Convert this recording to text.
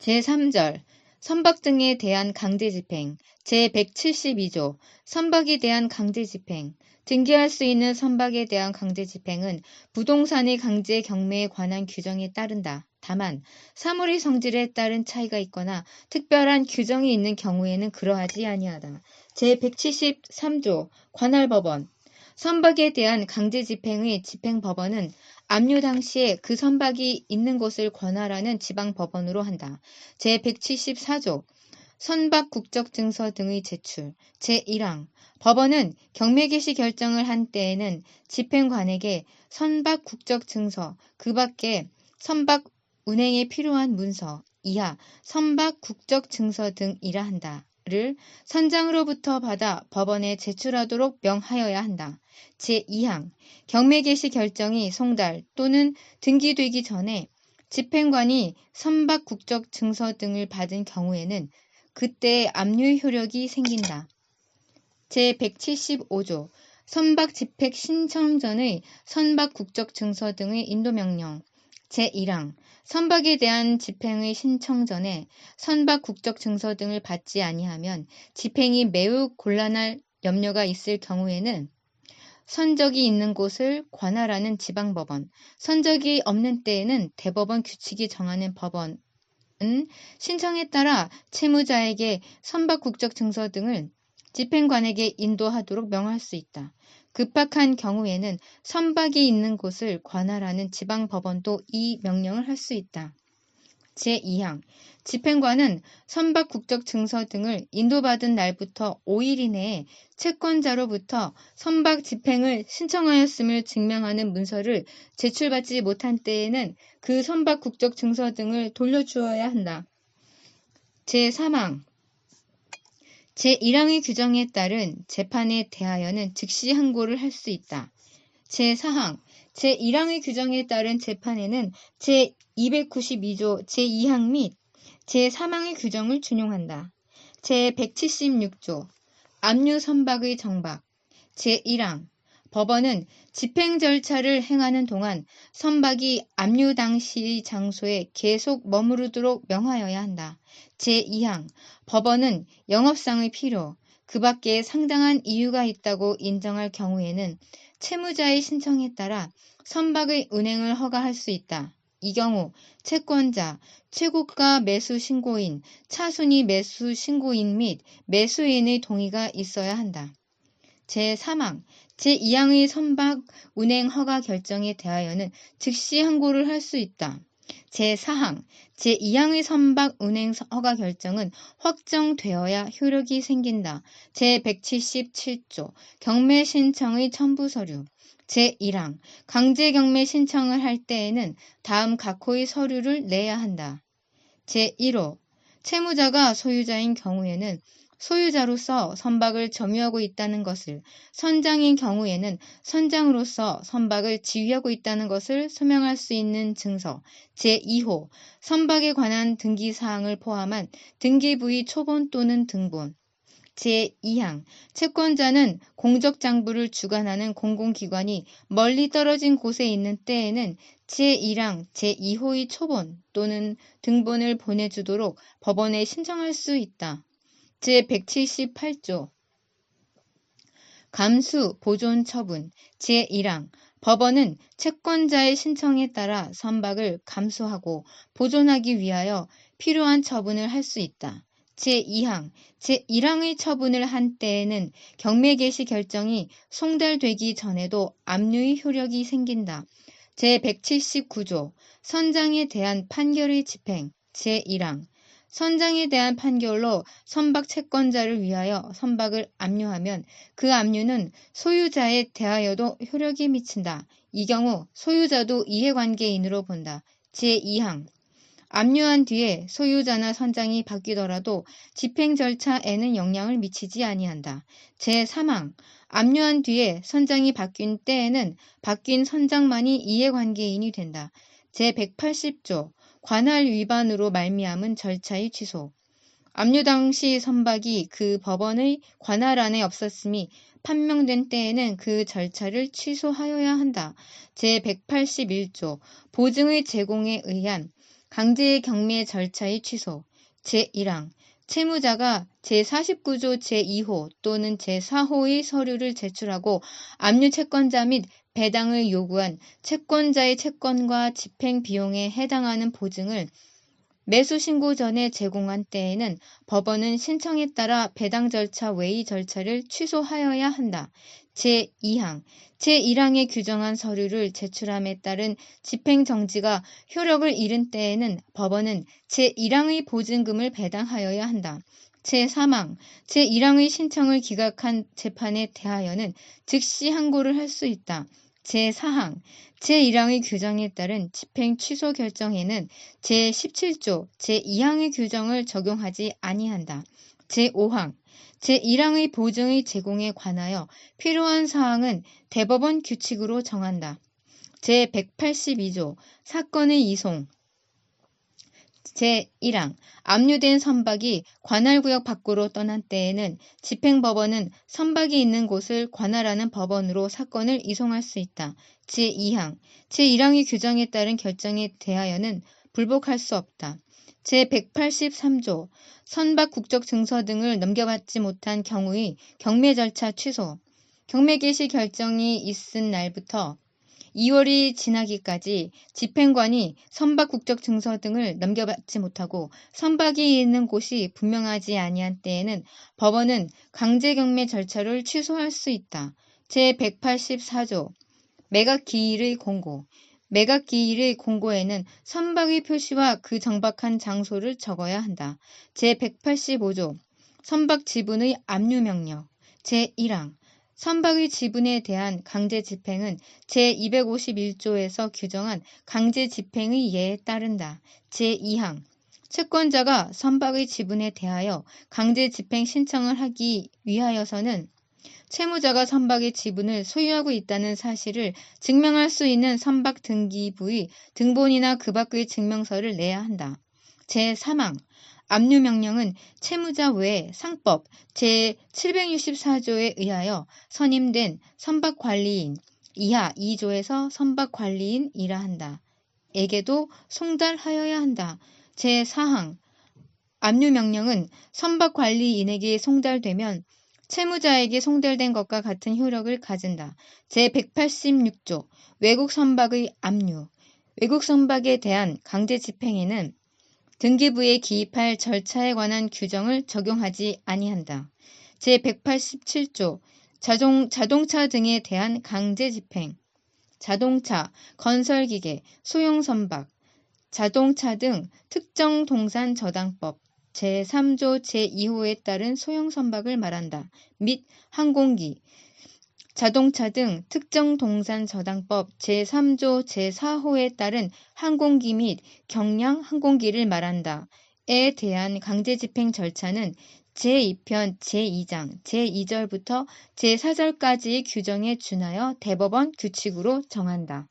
제3절 선박 등에 대한 강제집행 제172조 선박에 대한 강제집행 등기할 수 있는 선박에 대한 강제집행은 부동산의 강제 경매에 관한 규정에 따른다. 다만 사물의 성질에 따른 차이가 있거나 특별한 규정이 있는 경우에는 그러하지 아니하다. 제173조 관할법원 선박에 대한 강제집행의 집행법원은 압류 당시에 그 선박이 있는 곳을 관할하는 지방법원으로 한다. 제174조 선박 국적증서 등의 제출 제1항 법원은 경매 개시 결정을 한 때에는 집행관에게 선박 국적증서 그 밖에 선박 운행에 필요한 문서 이하 선박 국적증서 등이라 한다를 선장으로부터 받아 법원에 제출하도록 명하여야 한다. 제2항 경매 개시 결정이 송달 또는 등기되기 전에 집행관이 선박 국적 증서 등을 받은 경우에는 그때 압류 효력이 생긴다. 제175조 선박 집행 신청 전의 선박 국적 증서 등의 인도명령 제1항 선박에 대한 집행의 신청 전에 선박 국적 증서 등을 받지 아니하면 집행이 매우 곤란할 염려가 있을 경우에는 선적이 있는 곳을 관할하는 지방법원, 선적이 없는 때에는 대법원 규칙이 정하는 법원은 신청에 따라 채무자에게 선박 국적 증서 등을 집행관에게 인도하도록 명할 수 있다. 급박한 경우에는 선박이 있는 곳을 관할하는 지방법원도 이 명령을 할 수 있다. 제2항 집행관은 선박 국적 증서 등을 인도받은 날부터 5일 이내에 채권자로부터 선박 집행을 신청하였음을 증명하는 문서를 제출받지 못한 때에는 그 선박 국적 증서 등을 돌려주어야 한다. 제3항 제1항의 규정에 따른 재판에 대하여는 즉시 항고를 할 수 있다. 제4항 제1항의 규정에 따른 재판에는 제292조 제2항 및 제3항의 규정을 준용한다. 제176조 압류 선박의 정박 제1항 법원은 집행 절차를 행하는 동안 선박이 압류 당시의 장소에 계속 머무르도록 명하여야 한다. 제2항 법원은 영업상의 필요, 그 밖에 상당한 이유가 있다고 인정할 경우에는 채무자의 신청에 따라 선박의 운행을 허가할 수 있다. 이 경우 채권자, 최고가 매수 신고인, 차순위 매수 신고인 및 매수인의 동의가 있어야 한다. 제3항 제2항의 선박 운행 허가 결정에 대하여는 즉시 항고를 할 수 있다. 제4항 제2항의 선박 운행 허가 결정은 확정되어야 효력이 생긴다. 제177조 경매 신청의 첨부 서류 제1항 강제 경매 신청을 할 때에는 다음 각호의 서류를 내야 한다. 제1호 채무자가 소유자인 경우에는 소유자로서 선박을 점유하고 있다는 것을, 선장인 경우에는 선장으로서 선박을 지휘하고 있다는 것을 소명할 수 있는 증서. 제2호 선박에 관한 등기사항을 포함한 등기부의 초본 또는 등본. 제2항 채권자는 공적장부를 주관하는 공공기관이 멀리 떨어진 곳에 있는 때에는 제1항 제2호의 초본 또는 등본을 보내주도록 법원에 신청할 수 있다. 제178조 감수 보존 처분 제1항 법원은 채권자의 신청에 따라 선박을 감수하고 보존하기 위하여 필요한 처분을 할 수 있다. 제2항 제1항의 처분을 한 때에는 경매 개시 결정이 송달되기 전에도 압류의 효력이 생긴다. 제179조 선장에 대한 판결의 집행 제1항 선장에 대한 판결로 선박 채권자를 위하여 선박을 압류하면 그 압류는 소유자에 대하여도 효력이 미친다. 이 경우 소유자도 이해관계인으로 본다. 제2항 압류한 뒤에 소유자나 선장이 바뀌더라도 집행 절차에는 영향을 미치지 아니한다. 제3항 압류한 뒤에 선장이 바뀐 때에는 바뀐 선장만이 이해관계인이 된다. 제180조 관할 위반으로 말미암은 절차의 취소 압류 당시 선박이 그 법원의 관할 안에 없었음이 판명된 때에는 그 절차를 취소하여야 한다. 제181조 보증의 제공에 의한 강제 경매 절차의 취소. 제1항 채무자가 제49조 제2호 또는 제4호의 서류를 제출하고 압류 채권자 및 배당을 요구한 채권자의 채권과 집행 비용에 해당하는 보증을 매수 신고 전에 제공한 때에는 법원은 신청에 따라 배당 절차 외의 절차를 취소하여야 한다. 제2항 제1항에 규정한 서류를 제출함에 따른 집행정지가 효력을 잃은 때에는 법원은 제1항의 보증금을 배당하여야 한다. 제3항 제1항의 신청을 기각한 재판에 대하여는 즉시 항고를 할 수 있다. 제4항 제1항의 규정에 따른 집행 취소 결정에는 제17조 제2항의 규정을 적용하지 아니한다. 제5항 제1항의 보증의 제공에 관하여 필요한 사항은 대법원 규칙으로 정한다. 제182조 사건의 이송 제1항 압류된 선박이 관할구역 밖으로 떠난 때에는 집행법원은 선박이 있는 곳을 관할하는 법원으로 사건을 이송할 수 있다. 제2항 제1항의 규정에 따른 결정에 대하여는 불복할 수 없다. 제183조 선박 국적 증서 등을 넘겨받지 못한 경우의 경매 절차 취소. 경매 개시 결정이 있은 날부터 2월이 지나기까지 집행관이 선박 국적 증서 등을 넘겨받지 못하고 선박이 있는 곳이 분명하지 아니한 때에는 법원은 강제 경매 절차를 취소할 수 있다. 제184조 매각기일의 공고. 매각기일의 공고에는 선박의 표시와 그 정박한 장소를 적어야 한다. 제185조 선박 지분의 압류명령. 제1항 선박의 지분에 대한 강제 집행은 제251조에서 규정한 강제 집행의 예에 따른다. 제2항 채권자가 선박의 지분에 대하여 강제 집행 신청을 하기 위하여서는 채무자가 선박의 지분을 소유하고 있다는 사실을 증명할 수 있는 선박 등기부의 등본이나 그 밖의 증명서를 내야 한다. 제3항 압류명령은 채무자 외에 상법 제764조에 의하여 선임된 선박관리인 이하 2조에서 선박관리인이라 한다. 에게도 송달하여야 한다. 제4항 압류명령은 선박관리인에게 송달되면 채무자에게 송달된 것과 같은 효력을 가진다. 제186조 외국 선박의 압류. 외국 선박에 대한 강제 집행에는 등기부에 기입할 절차에 관한 규정을 적용하지 아니한다. 제187조 자동차 등에 대한 강제 집행. 자동차, 건설기계, 소형선박, 자동차 등 특정 동산 저당법 제3조 제2호에 따른 소형선박을 말한다. 및 항공기, 자동차 등 특정 동산 저당법 제3조 제4호에 따른 항공기 및 경량 항공기를 말한다. 에 대한 강제 집행 절차는 제2편 제2장 제2절부터 제4절까지의 규정에 준하여 대법원 규칙으로 정한다.